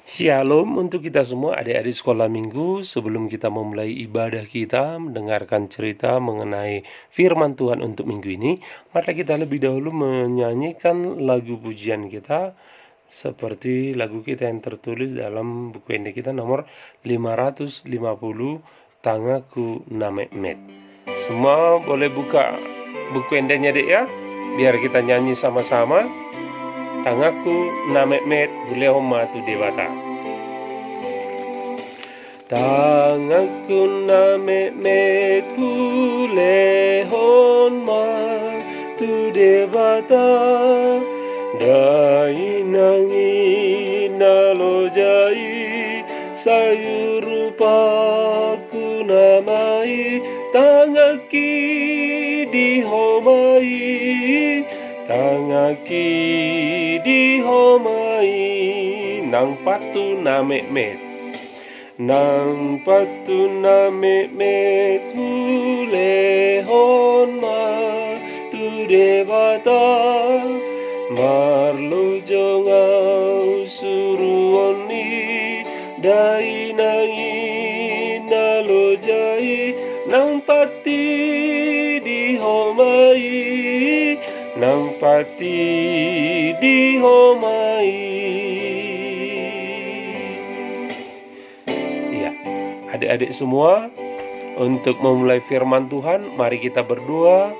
Shalom untuk kita semua adik-adik sekolah minggu. Sebelum kita memulai ibadah kita, mendengarkan cerita mengenai firman Tuhan untuk minggu ini, mari kita lebih dahulu menyanyikan lagu pujian kita seperti lagu kita yang tertulis dalam buku ini kita nomor 550, Tangaku Namek-met. Semua boleh buka buku endenya dek ya, biar kita nyanyi sama-sama. Tangaku Namek-met Bulehoma tu Dewata. Tangaku Namek-met Bulehoma tu Dewata, Dainangi nalojai sayurupaku namai, Tangaki dihomai, Tangaki dihomai, Nang patu Namek-met, Nang patu Namek-met Bulehoma tu Dewata, Marlo jongau suruoni, Dainangi nalojai, Nang pati dihomai, Nang pati dihomai. Ya, adik-adik semua, untuk memulai firman Tuhan, mari kita berdoa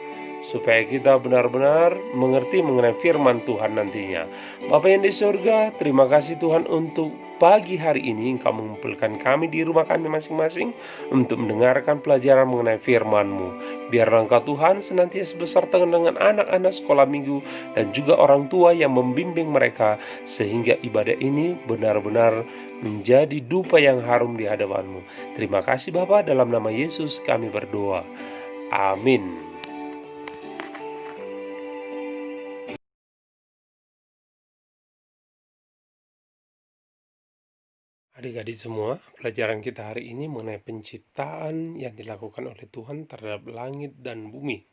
supaya kita benar-benar mengerti mengenai firman Tuhan nantinya. Bapa yang di surga, terima kasih Tuhan untuk pagi hari ini Engkau mengumpulkan kami di rumah kami masing-masing untuk mendengarkan pelajaran mengenai firman-Mu. Biarlah Engkau Tuhan senantiasa beserta dengan anak-anak sekolah minggu dan juga orang tua yang membimbing mereka, sehingga ibadah ini benar-benar menjadi dupa yang harum di hadapan-Mu. Terima kasih Bapa, dalam nama Yesus kami berdoa. Amin. Adik-adik semua, pelajaran kita hari ini mengenai penciptaan yang dilakukan oleh Tuhan terhadap langit dan bumi.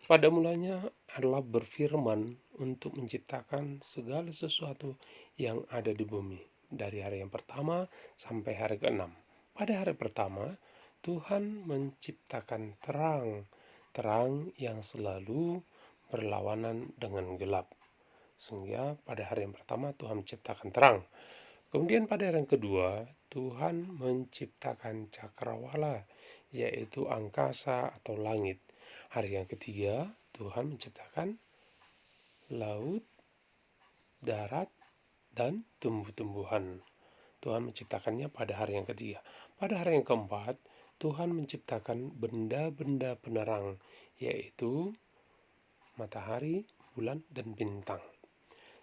Pada mulanya adalah berfirman untuk menciptakan segala sesuatu yang ada di bumi, dari hari yang pertama sampai hari ke-6. Pada hari pertama, Tuhan menciptakan terang yang selalu berlawanan dengan gelap. Sehingga pada hari yang pertama Tuhan menciptakan terang. Kemudian pada hari yang kedua, Tuhan menciptakan cakrawala, yaitu angkasa atau langit. Hari yang ketiga, Tuhan menciptakan laut, darat, dan tumbuh-tumbuhan. Tuhan menciptakannya pada hari yang ketiga. Pada hari yang keempat, Tuhan menciptakan benda-benda penerang, yaitu matahari, bulan, dan bintang.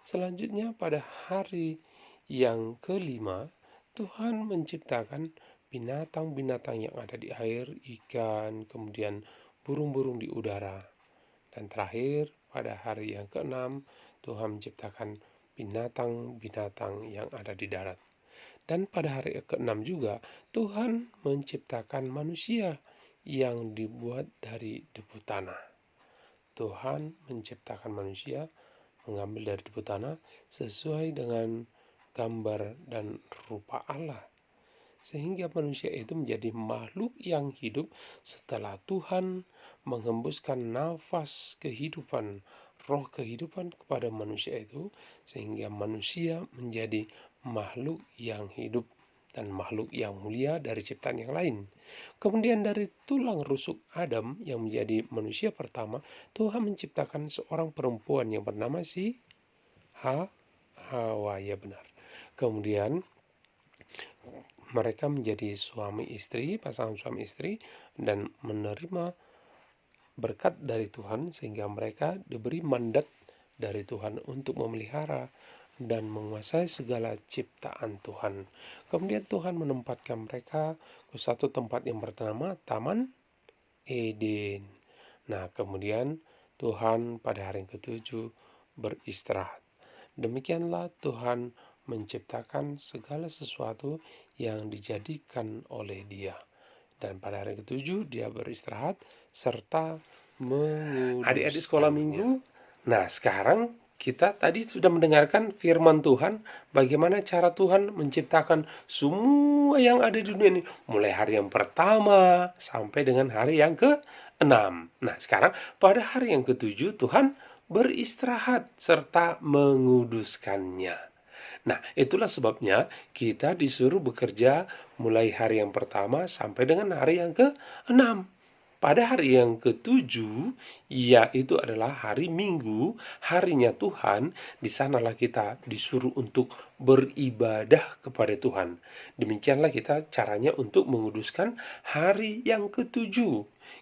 Selanjutnya pada hari yang kelima, Tuhan menciptakan binatang-binatang yang ada di air, ikan, kemudian burung-burung di udara. Dan terakhir, pada hari yang keenam, Tuhan menciptakan binatang-binatang yang ada di darat. Dan pada hari ke-6 juga, Tuhan menciptakan manusia yang dibuat dari debu tanah. Tuhan menciptakan manusia mengambil dari debu tanah sesuai dengan gambar dan rupa Allah, sehingga manusia itu menjadi makhluk yang hidup setelah Tuhan menghembuskan nafas kehidupan, roh kehidupan kepada manusia itu, sehingga manusia menjadi makhluk yang hidup dan makhluk yang mulia dari ciptaan yang lain. Kemudian dari tulang rusuk Adam yang menjadi manusia pertama, Tuhan menciptakan seorang perempuan yang bernama Hawa, ya benar. Kemudian mereka menjadi suami istri, pasangan suami istri, dan menerima berkat dari Tuhan, sehingga mereka diberi mandat dari Tuhan untuk memelihara dan menguasai segala ciptaan Tuhan. Kemudian Tuhan menempatkan mereka ke satu tempat yang bernama Taman Eden. Nah, kemudian Tuhan pada hari yang ketujuh beristirahat. Demikianlah Tuhan menciptakan segala sesuatu yang dijadikan oleh Dia. Dan pada hari ketujuh Dia beristirahat serta menguduskannya. Adik-adik sekolah minggu, nah sekarang Kita tadi sudah mendengarkan firman Tuhan, bagaimana cara Tuhan menciptakan semua yang ada di dunia ini, mulai hari yang pertama sampai dengan hari yang ke-6. Nah, sekarang pada hari yang ke-7 Tuhan beristirahat serta menguduskannya. Nah, itulah sebabnya kita disuruh bekerja mulai hari yang pertama sampai dengan hari yang ke-6. Pada hari yang ke-7, yaitu adalah hari Minggu, harinya Tuhan, di sanalah kita disuruh untuk beribadah kepada Tuhan. Demikianlah kita caranya untuk menguduskan hari yang ke-7.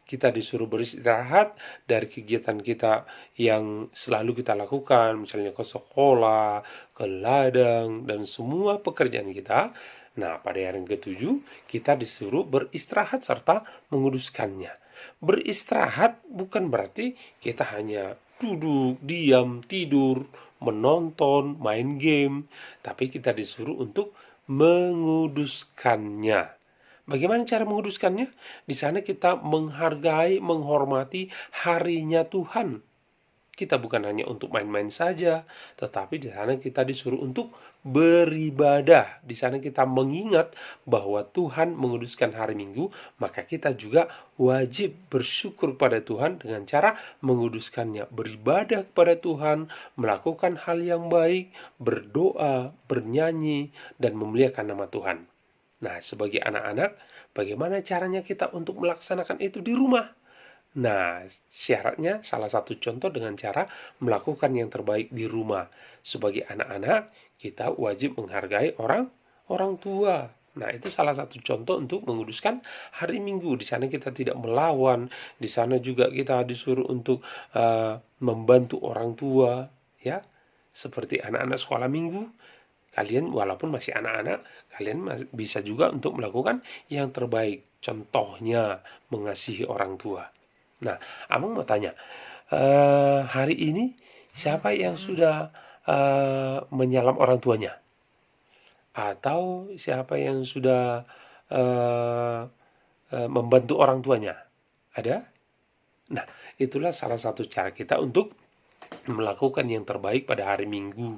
Kita disuruh beristirahat dari kegiatan kita yang selalu kita lakukan, misalnya ke sekolah, ke ladang, dan semua pekerjaan kita. Nah, pada hari yang ke-7, kita disuruh beristirahat serta menguduskannya. Beristirahat bukan berarti kita hanya duduk, diam, tidur, menonton, main game, tapi kita disuruh untuk menguduskannya. Bagaimana cara menguduskannya? Di sana kita menghargai, menghormati harinya Tuhan. Kita bukan hanya untuk main-main saja, tetapi di sana kita disuruh untuk beribadah. Di sana kita mengingat bahwa Tuhan menguduskan hari Minggu, maka kita juga wajib bersyukur pada Tuhan dengan cara menguduskannya, beribadah kepada Tuhan, melakukan hal yang baik, berdoa, bernyanyi, dan memuliakan nama Tuhan. Nah, sebagai anak-anak, bagaimana caranya kita untuk melaksanakan itu di rumah? Nah, syaratnya salah satu contoh dengan cara melakukan yang terbaik di rumah. Sebagai anak-anak, kita wajib menghargai orang tua. Nah, itu salah satu contoh untuk menguduskan hari Minggu. Di sana kita tidak melawan, di sana juga kita disuruh untuk membantu orang tua, ya. Seperti anak-anak sekolah Minggu, kalian walaupun masih anak-anak, kalian bisa juga untuk melakukan yang terbaik. Contohnya mengasihi orang tua. Nah, Amang mau tanya, hari ini siapa yang sudah menyalam orang tuanya? Atau siapa yang sudah membantu orang tuanya? Ada? Nah, itulah salah satu cara kita untuk melakukan yang terbaik pada hari Minggu.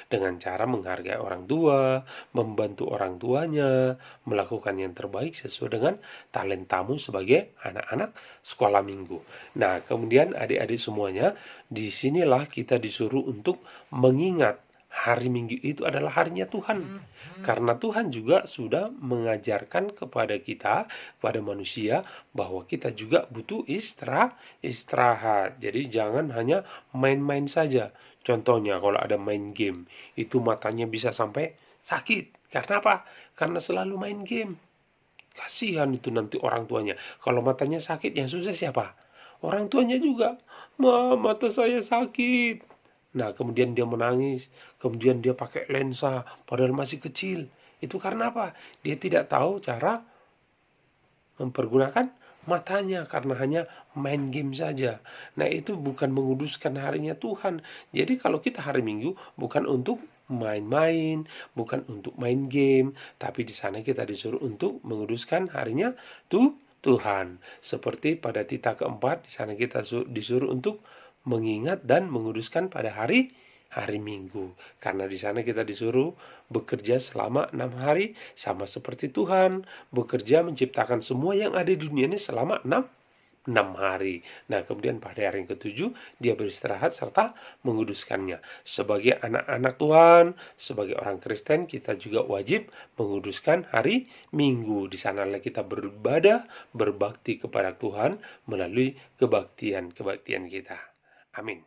Dengan cara menghargai orang tua, membantu orang tuanya, melakukan yang terbaik sesuai dengan talentamu sebagai anak-anak sekolah minggu. Nah, kemudian adik-adik semuanya, disinilah kita disuruh untuk mengingat hari Minggu itu adalah harinya Tuhan. Karena Tuhan juga sudah mengajarkan kepada kita, kepada manusia, bahwa kita juga butuh istirahat. Jadi jangan hanya main-main saja. Contohnya kalau ada main game, itu matanya bisa sampai sakit. Karena apa? Karena selalu main game. Kasihan itu nanti orang tuanya. Kalau matanya sakit, yang susah siapa? Orang tuanya juga. Mata saya sakit. Nah, kemudian dia menangis, kemudian dia pakai lensa, padahal masih kecil. Itu karena apa? Dia tidak tahu cara mempergunakan matanya karena hanya main game saja. Nah, itu bukan menguduskan harinya Tuhan. Jadi kalau kita hari Minggu bukan untuk main-main, bukan untuk main game, tapi di sana kita disuruh untuk menguduskan harinya Tuhan. Seperti pada titah keempat, di sana kita disuruh untuk mengingat dan menguduskan pada hari Minggu. Karena di sana kita disuruh bekerja selama 6 hari, sama seperti Tuhan bekerja menciptakan semua yang ada di dunia ini selama 6 hari. Nah, kemudian pada hari yang ke-7 dia beristirahat serta menguduskannya. Sebagai anak-anak Tuhan, sebagai orang Kristen, kita juga wajib menguduskan hari Minggu. Di sanalah kita beribadah, berbakti kepada Tuhan melalui kebaktian kita. Amin.